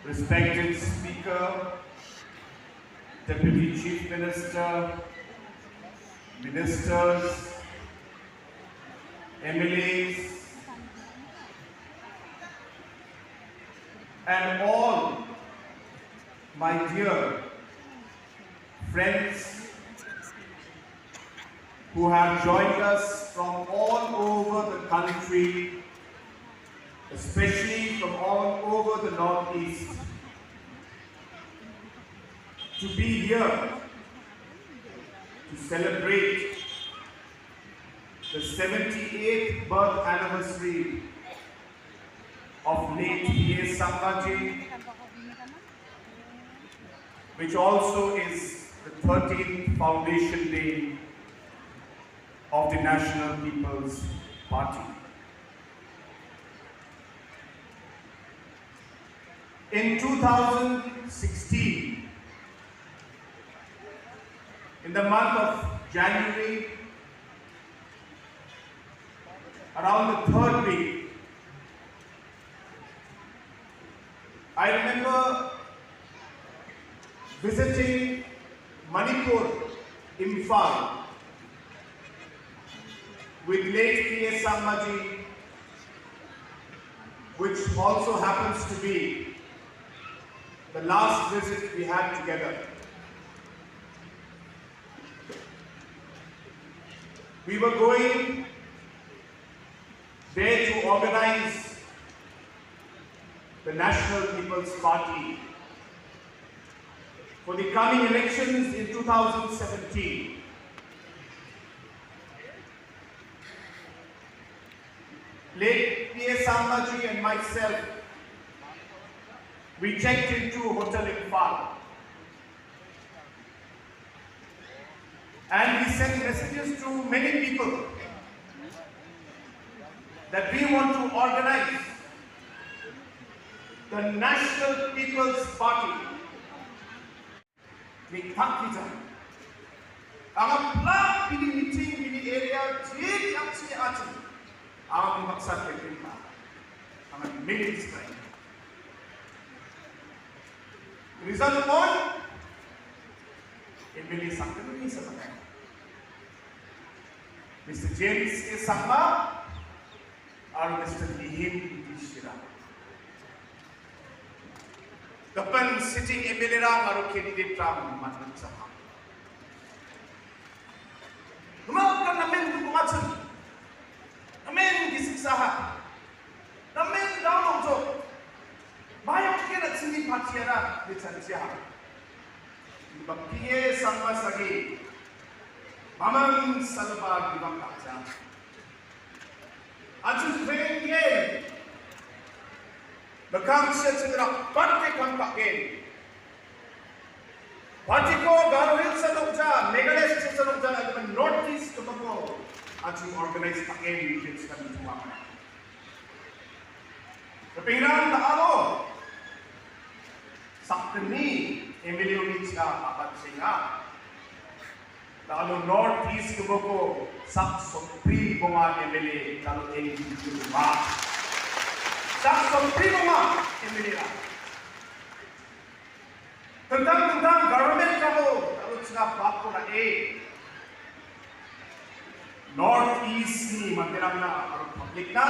Respected Speaker, Deputy Chief Minister, Ministers, MLAs, and all my dear friends who have joined us from all over the country, especially from all over the Northeast, to be here to celebrate the 78th birth anniversary of late P.A. Sangma, which also is the 13th foundation day of the National People's Party. In 2016, in the month of January, around the third week, I remember visiting Manipur, Imphal, with late P.A. Sangma, which also happens to be the last visit we had together. We were going there to organize the National People's Party for the coming elections in 2017. Late P.A. Sangma and myself, we checked into Hotel Imphal and we sent messages to many people that we want to organize the National People's Party. We can't ang plan pili meeting pili area jik aksi aksi ang maksud kita ang ministry. Result upon MLA Sangma sa mga Mr. James A. Sangma or Mr. Lihim Shira. Kapan sitting MLA rang or candidate rang matang sama. Kumakan namin kumatsan, namin gisiksaha, namin daw jo. Bayo kira sini patiara dicancia. Baktiye Sangma sagi, mamang salba di bangkaca. Acu pengen, bekam secara partai kampaken. Partai ko garuhil sa lokja, Meghalaya sa lokja, at Northeast to bako. Acu organize paken di sa tuwa. Kepingiran tak alo. Sakni MLA unit na apat singa. Kalau Northeast ke boko sak sopri bunga MLA kalau NPP rumah. Sak sopri bunga MLA lah. Tentang government kalau sudah bako na Northeast ni mantirang na kalau public na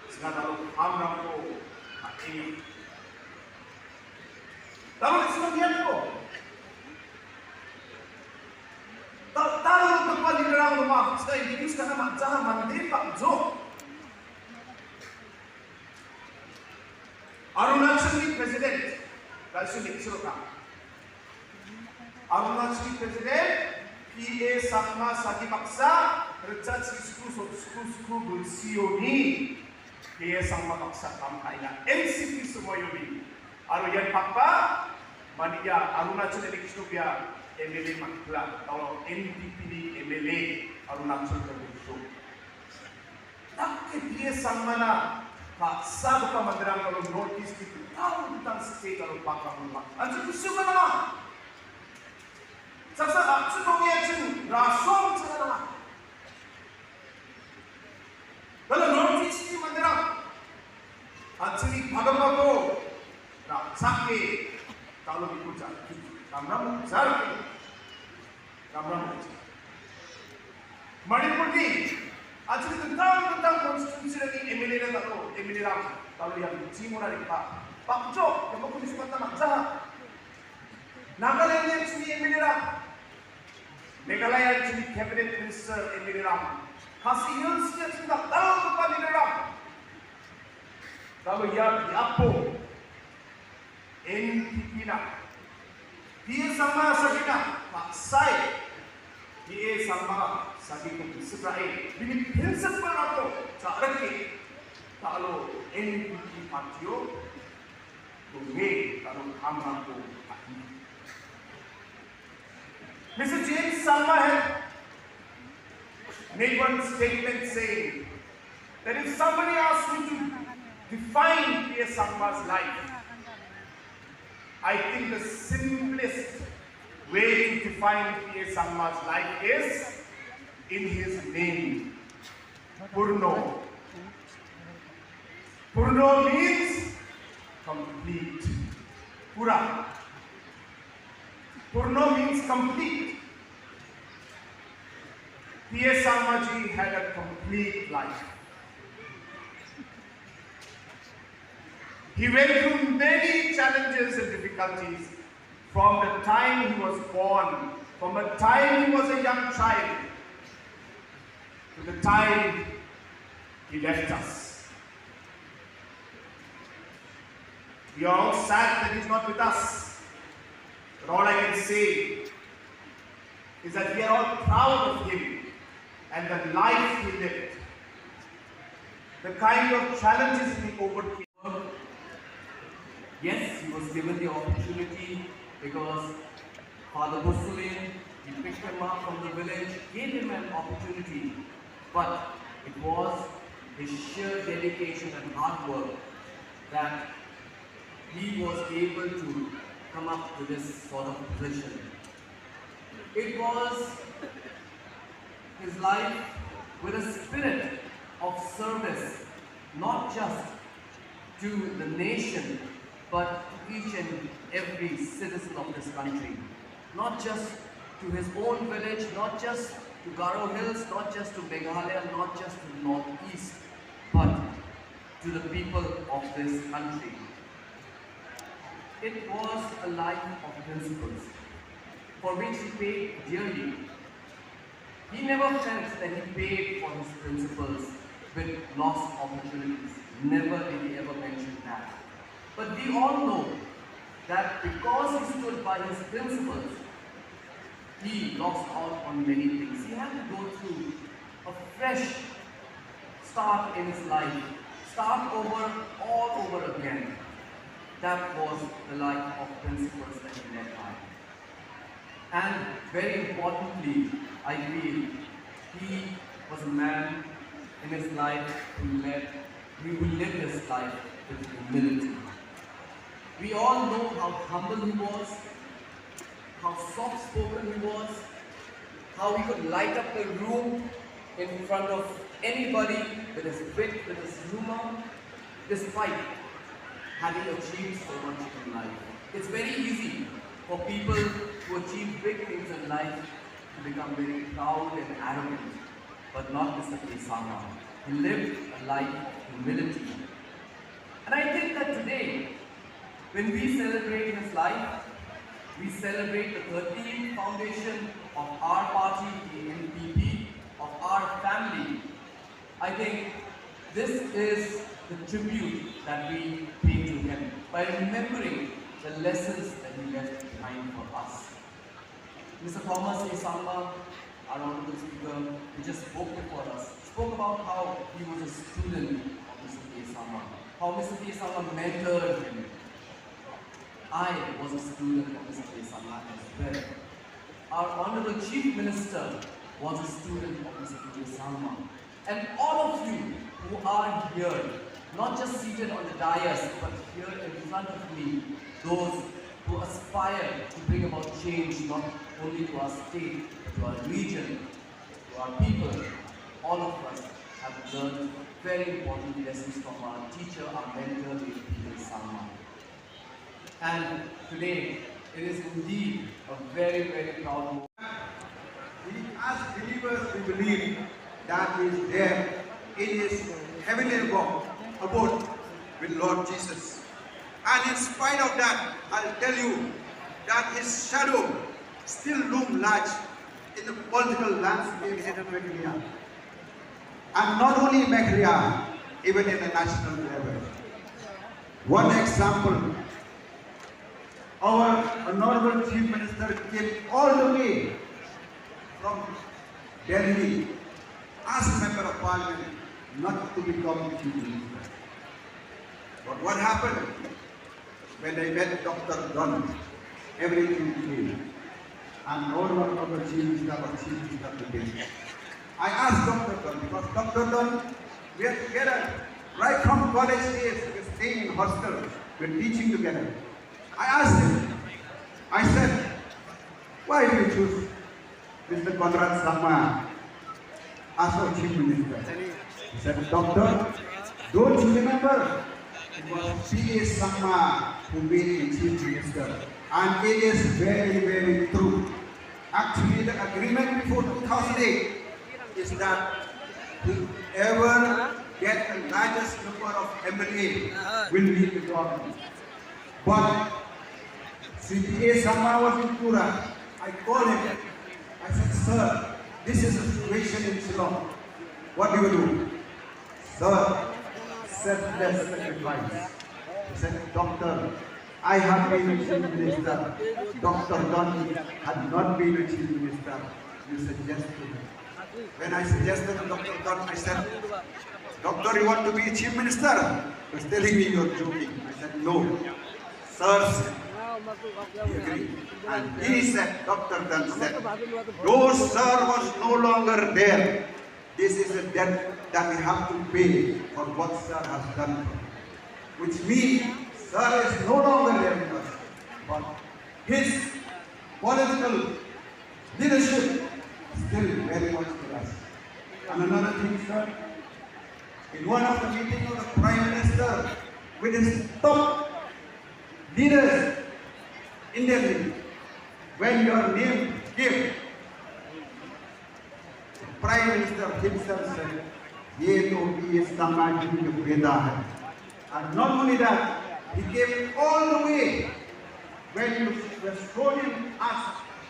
sudah kalau hamram ko Lalu sebagian ko, tahu tempat di dalam rumah, saya ini sekarang macam mandi Pak Jo. Arunachal President, Rasul Iksuka. Arunachal President, P.A. Sangma Sagi Paksa, Rechat Suku Bulsioni, P.A. Sangma Paksa Kamkaina, NPP semua yoni. Aru yan pakpa, maniya Arunachal election biya MLA makla, kalau NPP di MLA Arunachal election. Tapi dia Sangma na paksa buka mandirang kalau Northeast itu tahu tentang state kalau pakpa rumah. Anjir kusuh mana? Saksa sunongnya cun rasong cakap. Kalau Northeast ini mandirang, anjir bagaimana sakit kalau dipuja. Kamera besar, kamera kecil. Manipur ni, actually tentang konstitusi ni MLA kalau yang Cimona ni Pak Jo, yang aku disebut nama Jahat. Nagaland ni actually MLA Meghalaya actually cabinet minister MLA Khasi Hills ni actually tahu apa MLA. Kalau yang di Apo NPP na dia sama sakina paksai dia sama sakina Israel ini prinsip apa cara ke kalau NPP patio tunge kalau hamra ko Mr. James Sangma had made one statement saying that if somebody asks me to define P.S. Sangma's life, I think the simplest way to define P.S. Sangma's life is in his name, Purno. Purno means complete. Pura. Purno means complete. P.S. Sangma ji had a complete life. He went through many challenges and difficulties from the time he was born, from the time he was a young child, to the time he left us. We are all sad that he's not with us. But all I can say is that we are all proud of him and the life he lived, the kind of challenges he overcame. Yes, he was given the opportunity because Father Bussulian, he picked him up from the village, gave him an opportunity, but it was his sheer dedication and hard work that he was able to come up to this sort of position. It was his life with a spirit of service, not just to the nation, but to each and every citizen of this country. Not just to his own village, not just to Garo Hills, not just to Meghalaya, not just to the northeast, but to the people of this country. It was a life of principles, for which he paid dearly. He never felt that he paid for his principles with lost opportunities. Never did he ever mention that. But we all know that because he stood by his principles, he lost out on many things. He had to go through a fresh start in his life, start over, all over again. That was the life of principles that he led by. And very importantly, I feel, he was a man in his life who lived his life with humility. We all know how humble he was, how soft-spoken he was, how he could light up the room in front of anybody with his wit, with his humor, despite having achieved so much in life. It's very easy for people who achieve big things in life to become very proud and arrogant, but not Mr. Sangma. He lived a life of humility. And I think that today, when we celebrate his life, we celebrate the 13th foundation of our party, the NPP, of our family. I think this is the tribute that we pay to him by remembering the lessons that he left behind for us. Mr. Thomas A. Sangma, our Honorable Speaker, who just spoke before us, spoke about how he was a student of Mr. A. Sangma, how Mr. A. Sangma mentored him. I was a student of Mr. A. Sangma as well. Our Honorable Chief Minister was a student of Mr. A. Sangma. And all of you who are here, not just seated on the dais, but here in front of me, those who aspire to bring about change not only to our state, but to our region, to our people, all of us have learned very important lessons from our teacher, our mentor, P.S. Sangma. And today, it is indeed a very, very proud moment. As believers, we believe that He is there in His heavenly abode with Lord Jesus. And in spite of that, I'll tell you that His shadow still looms large in the political landscape of Meghalaya. And not only Meghalaya, even in the national level. One example, our Honorable Chief Minister came all the way from Delhi as a member of Parliament not to become Chief Minister. But what happened? When I met Dr. Dunn, everything changed. And no longer Chief Minister or Chief Minister today. I asked Dr. Dunn, because Dr. Dunn, we are together right from college days, we were staying in hostels, we were teaching together. I asked him, I said, why do you choose Mr. Conrad Sangma as our Chief Minister? He said, Doctor, don't you remember? It was P.A. Sangma who made me Chief Minister. And it is very, very true. Actually, the agreement before 2008 is that whoever gets the largest number of MLA will lead the government. But CPA Sangma was in Pura. I called him. I said, sir, this is a situation in Shillong. What do you do? Sir, selfless sacrifice. He said, Doctor, I have been a Chief Minister. Dr. Dunn had not been a Chief Minister. You suggested him. When I suggested to Dr. Dunn, I said, Doctor, you want to be a Chief Minister? He was telling me you're joking. I said, no. Sir said, he agreed. And he said, Dr. Dunn said, no, sir was no longer there. This is a debt that we have to pay for what sir has done. Which means, sir is no longer there with us. But his political leadership is still very much with us. And another thing, sir, in one of the meetings of the Prime Minister with his top leaders in Delhi, when your name came, the Prime Minister himself said, "Ye to is Sangma ji ki beda hai." And not only that, he came all the way when you were shown him as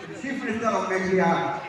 the Chief Minister of Meghalaya.